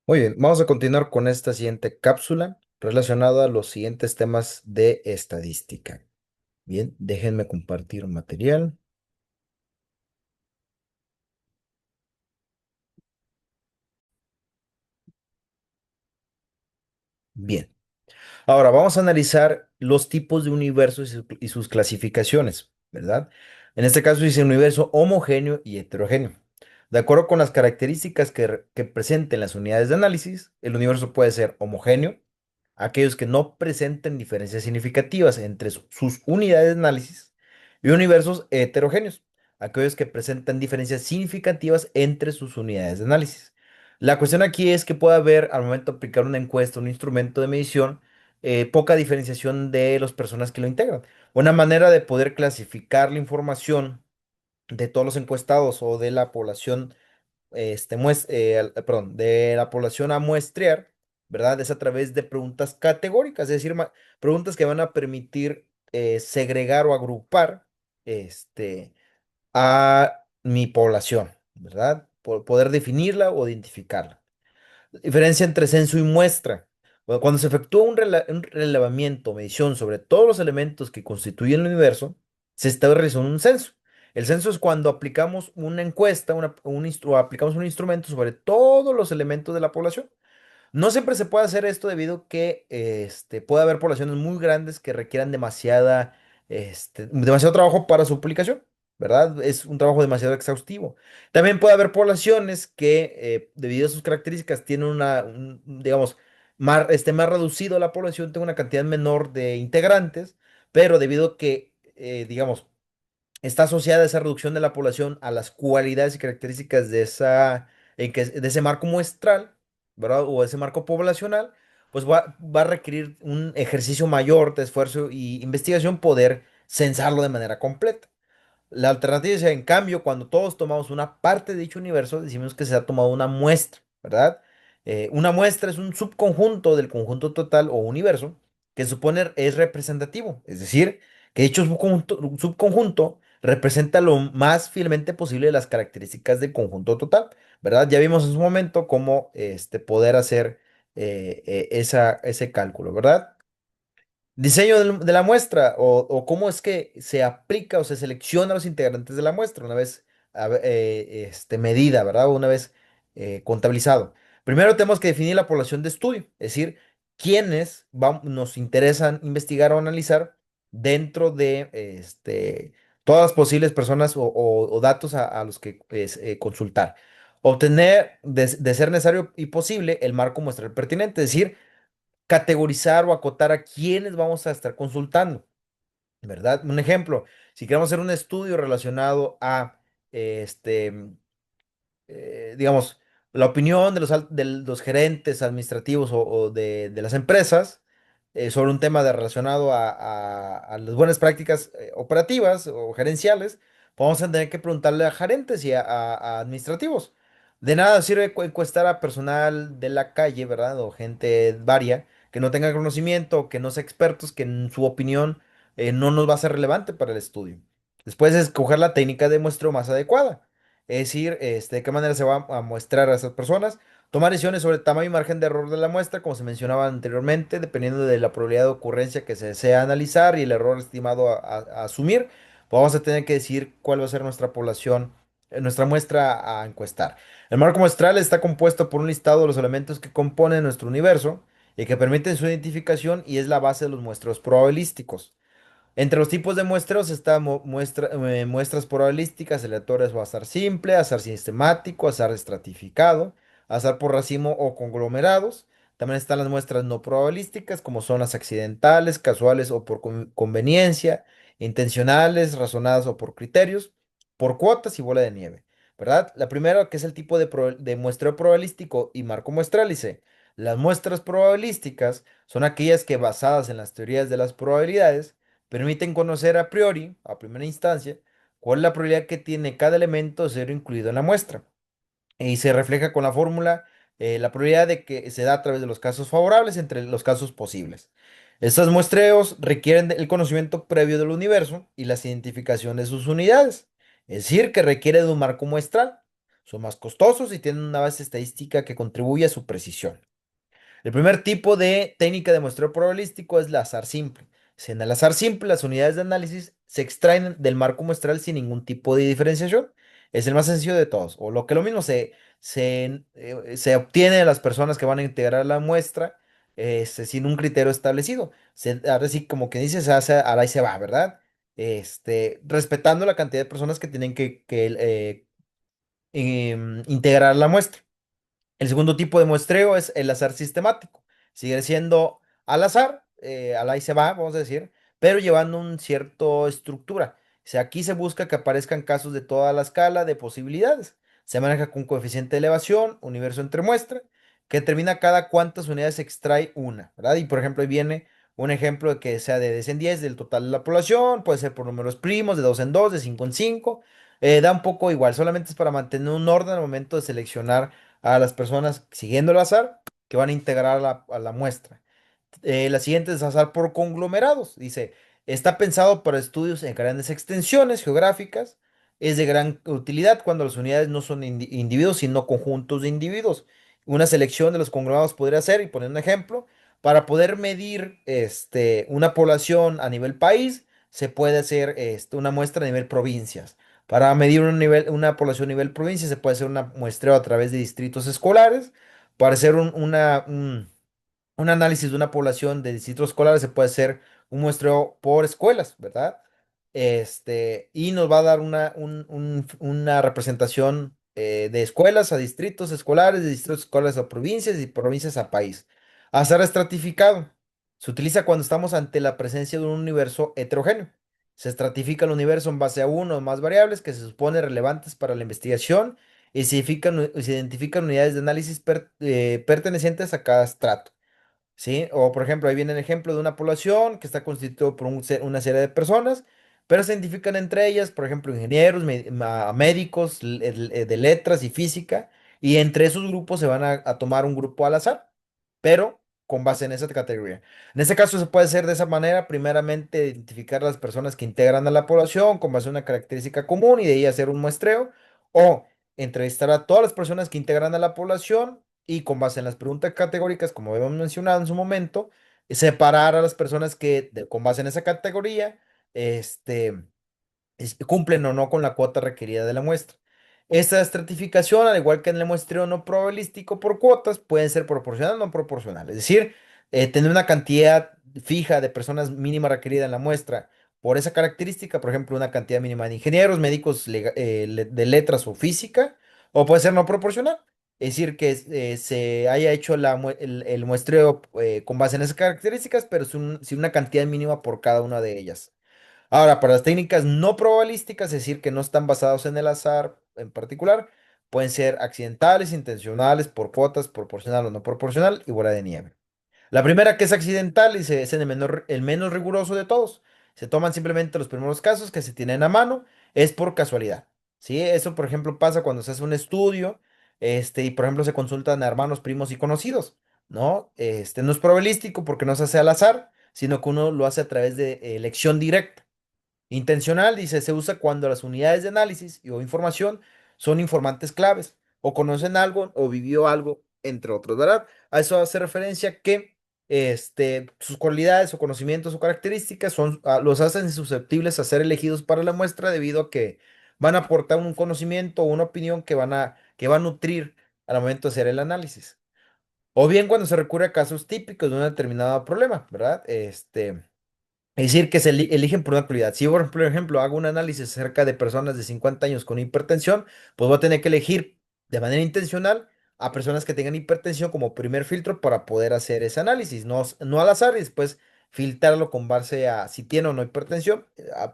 Muy bien, vamos a continuar con esta siguiente cápsula relacionada a los siguientes temas de estadística. Bien, déjenme compartir material. Bien, ahora vamos a analizar los tipos de universos y sus clasificaciones, ¿verdad? En este caso dice universo homogéneo y heterogéneo. De acuerdo con las características que presenten las unidades de análisis, el universo puede ser homogéneo, aquellos que no presenten diferencias significativas entre sus unidades de análisis, y universos heterogéneos, aquellos que presentan diferencias significativas entre sus unidades de análisis. La cuestión aquí es que puede haber, al momento de aplicar una encuesta, un instrumento de medición, poca diferenciación de las personas que lo integran. Una manera de poder clasificar la información de todos los encuestados o de la población perdón, de la población a muestrear, ¿verdad? Es a través de preguntas categóricas, es decir, preguntas que van a permitir segregar o agrupar a mi población, ¿verdad? Poder definirla o identificarla. Diferencia entre censo y muestra. Bueno, cuando se efectúa un relevamiento o medición sobre todos los elementos que constituyen el universo, se está realizando un censo. El censo es cuando aplicamos una encuesta, o aplicamos un instrumento sobre todos los elementos de la población. No siempre se puede hacer esto debido a que puede haber poblaciones muy grandes que requieran demasiado trabajo para su publicación, ¿verdad? Es un trabajo demasiado exhaustivo. También puede haber poblaciones que, debido a sus características, tienen digamos, más reducido la población, tiene una cantidad menor de integrantes, pero debido a que, digamos, está asociada esa reducción de la población a las cualidades y características de ese marco muestral, ¿verdad? O ese marco poblacional, pues va a requerir un ejercicio mayor de esfuerzo y investigación poder censarlo de manera completa. La alternativa es, en cambio, cuando todos tomamos una parte de dicho universo, decimos que se ha tomado una muestra, ¿verdad? Una muestra es un subconjunto del conjunto total o universo que supone es representativo, es decir, que dicho subconjunto representa lo más fielmente posible las características del conjunto total, ¿verdad? Ya vimos en su momento cómo poder hacer ese cálculo, ¿verdad? Diseño de la muestra o cómo es que se aplica o se selecciona a los integrantes de la muestra una vez medida, ¿verdad? Una vez contabilizado. Primero tenemos que definir la población de estudio, es decir, quiénes nos interesan investigar o analizar dentro de todas las posibles personas o datos a los que consultar. Obtener, de ser necesario y posible, el marco muestral pertinente, es decir, categorizar o acotar a quiénes vamos a estar consultando, ¿verdad? Un ejemplo, si queremos hacer un estudio relacionado a, este, digamos, la opinión de los gerentes administrativos o de las empresas sobre un tema relacionado a las buenas prácticas operativas o gerenciales, pues vamos a tener que preguntarle a gerentes y a administrativos. De nada sirve encuestar a personal de la calle, ¿verdad? O gente varia que no tenga conocimiento, que no sea expertos, que en su opinión no nos va a ser relevante para el estudio. Después, escoger la técnica de muestreo más adecuada. Es decir, de qué manera se va a muestrar a esas personas. Tomar decisiones sobre el tamaño y margen de error de la muestra, como se mencionaba anteriormente, dependiendo de la probabilidad de ocurrencia que se desea analizar y el error estimado a asumir, pues vamos a tener que decidir cuál va a ser nuestra población, nuestra muestra a encuestar. El marco muestral está compuesto por un listado de los elementos que componen nuestro universo y que permiten su identificación y es la base de los muestreos probabilísticos. Entre los tipos de muestreos está muestras probabilísticas, aleatorias o azar simple, azar sistemático, azar estratificado, azar por racimo o conglomerados. También están las muestras no probabilísticas, como son las accidentales, casuales o por conveniencia, intencionales, razonadas o por criterios, por cuotas y bola de nieve, ¿verdad? La primera, que es el tipo de muestreo probabilístico y marco muestral, dice, las muestras probabilísticas son aquellas que basadas en las teorías de las probabilidades, permiten conocer a priori, a primera instancia, cuál es la probabilidad que tiene cada elemento de ser incluido en la muestra. Y se refleja con la fórmula la probabilidad de que se da a través de los casos favorables entre los casos posibles. Estos muestreos requieren el conocimiento previo del universo y la identificación de sus unidades, es decir, que requiere de un marco muestral. son más costosos y tienen una base estadística que contribuye a su precisión. El primer tipo de técnica de muestreo probabilístico es el azar simple. Si en el azar simple las unidades de análisis se extraen del marco muestral sin ningún tipo de diferenciación. Es el más sencillo de todos. O lo que lo mismo se obtiene de las personas que van a integrar la muestra sin un criterio establecido. Ahora sí, como que dice, se hace, ahora y se va, ¿verdad? Respetando la cantidad de personas que tienen que integrar la muestra. El segundo tipo de muestreo es el azar sistemático. Sigue siendo al azar, al ahí se va, vamos a decir, pero llevando un cierto estructura. O sea, aquí se busca que aparezcan casos de toda la escala de posibilidades. Se maneja con coeficiente de elevación, universo entre muestra, que determina cada cuántas unidades se extrae una, ¿verdad? Y por ejemplo, ahí viene un ejemplo de que sea de 10 en 10 del total de la población, puede ser por números primos, de 2 en 2, de 5 en 5. Da un poco igual, solamente es para mantener un orden al momento de seleccionar a las personas siguiendo el azar que van a integrar a la muestra. La siguiente es azar por conglomerados. Dice, está pensado para estudios en grandes extensiones geográficas. Es de gran utilidad cuando las unidades no son individuos, sino conjuntos de individuos. Una selección de los conglomerados podría ser, y poner un ejemplo, para poder medir una población a nivel país, se puede hacer una muestra a nivel provincias. Para medir una población a nivel provincia, se puede hacer una muestreo a través de distritos escolares. Para hacer un análisis de una población de distritos escolares se puede hacer un muestreo por escuelas, ¿verdad? Y nos va a dar una representación de escuelas a distritos escolares, de distritos escolares a provincias y provincias a país. Azar estratificado. Se utiliza cuando estamos ante la presencia de un universo heterogéneo. Se estratifica el universo en base a uno o más variables que se supone relevantes para la investigación y se identifican unidades de análisis pertenecientes a cada estrato. ¿Sí? O por ejemplo, ahí viene el ejemplo de una población que está constituido por una serie de personas, pero se identifican entre ellas, por ejemplo, ingenieros, médicos, de letras y física, y entre esos grupos se van a tomar un grupo al azar, pero con base en esa categoría. En este caso se puede hacer de esa manera, primeramente identificar las personas que integran a la población con base en una característica común y de ahí hacer un muestreo, o entrevistar a todas las personas que integran a la población y con base en las preguntas categóricas, como habíamos mencionado en su momento, separar a las personas que con base en esa categoría este, cumplen o no con la cuota requerida de la muestra. Esta estratificación, al igual que en el muestreo no probabilístico por cuotas, pueden ser proporcional o no proporcional. Es decir, tener una cantidad fija de personas mínima requerida en la muestra por esa característica, por ejemplo, una cantidad mínima de ingenieros, médicos de letras o física, o puede ser no proporcional. Es decir, que se haya hecho el muestreo con base en esas características, pero sin una cantidad mínima por cada una de ellas. Ahora, para las técnicas no probabilísticas, es decir, que no están basados en el azar en particular, pueden ser accidentales, intencionales, por cuotas, proporcional o no proporcional y bola de nieve. La primera, que es accidental, y es el menos riguroso de todos. Se toman simplemente los primeros casos que se tienen a mano, es por casualidad. ¿Sí? Eso, por ejemplo, pasa cuando se hace un estudio, y por ejemplo se consultan a hermanos, primos y conocidos, ¿no? No es probabilístico porque no se hace al azar, sino que uno lo hace a través de elección directa. Intencional, dice, se usa cuando las unidades de análisis o información son informantes claves, o conocen algo, o vivió algo, entre otros, ¿verdad? A eso hace referencia que sus cualidades o conocimientos o características los hacen susceptibles a ser elegidos para la muestra debido a que van a aportar un conocimiento o una opinión que va a nutrir al momento de hacer el análisis. O bien cuando se recurre a casos típicos de un determinado problema, ¿verdad? Es decir, que eligen por una prioridad. Si yo, por ejemplo, hago un análisis acerca de personas de 50 años con hipertensión, pues voy a tener que elegir de manera intencional a personas que tengan hipertensión como primer filtro para poder hacer ese análisis, no al azar y después filtrarlo con base a si tiene o no hipertensión,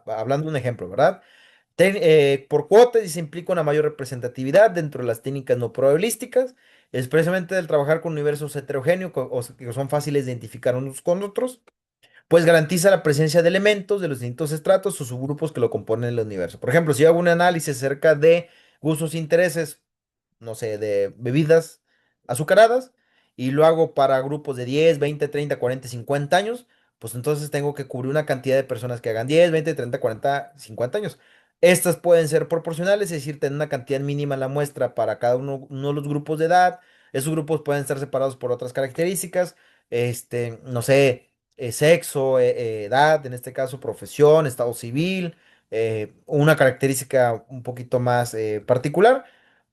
hablando de un ejemplo, ¿verdad? Por cuotas y se implica una mayor representatividad dentro de las técnicas no probabilísticas, expresamente del trabajar con universos heterogéneos que son fáciles de identificar unos con otros, pues garantiza la presencia de elementos de los distintos estratos o subgrupos que lo componen el universo. Por ejemplo, si yo hago un análisis acerca de gustos e intereses, no sé, de bebidas azucaradas, y lo hago para grupos de 10, 20, 30, 40, 50 años, pues entonces tengo que cubrir una cantidad de personas que hagan 10, 20, 30, 40, 50 años. Estas pueden ser proporcionales, es decir, tener una cantidad mínima en la muestra para cada uno de los grupos de edad. Esos grupos pueden estar separados por otras características, no sé, sexo, edad, en este caso, profesión, estado civil, una característica un poquito más particular,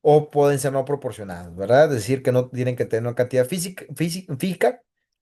o pueden ser no proporcionadas, ¿verdad? Es decir, que no tienen que tener una cantidad física.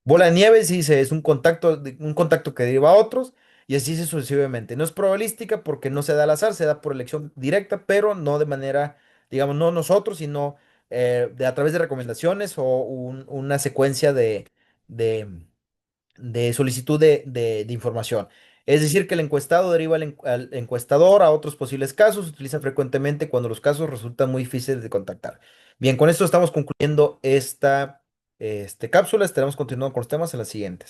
Bola de nieve, sí, es un contacto, un contacto que deriva a otros. Y así sucesivamente. No es probabilística porque no se da al azar, se da por elección directa, pero no de manera, digamos, no nosotros, sino a través de recomendaciones o una secuencia de, de solicitud de información. Es decir, que el encuestado deriva al encuestador a otros posibles casos, se utiliza frecuentemente cuando los casos resultan muy difíciles de contactar. Bien, con esto estamos concluyendo esta cápsula, estaremos continuando con los temas en las siguientes.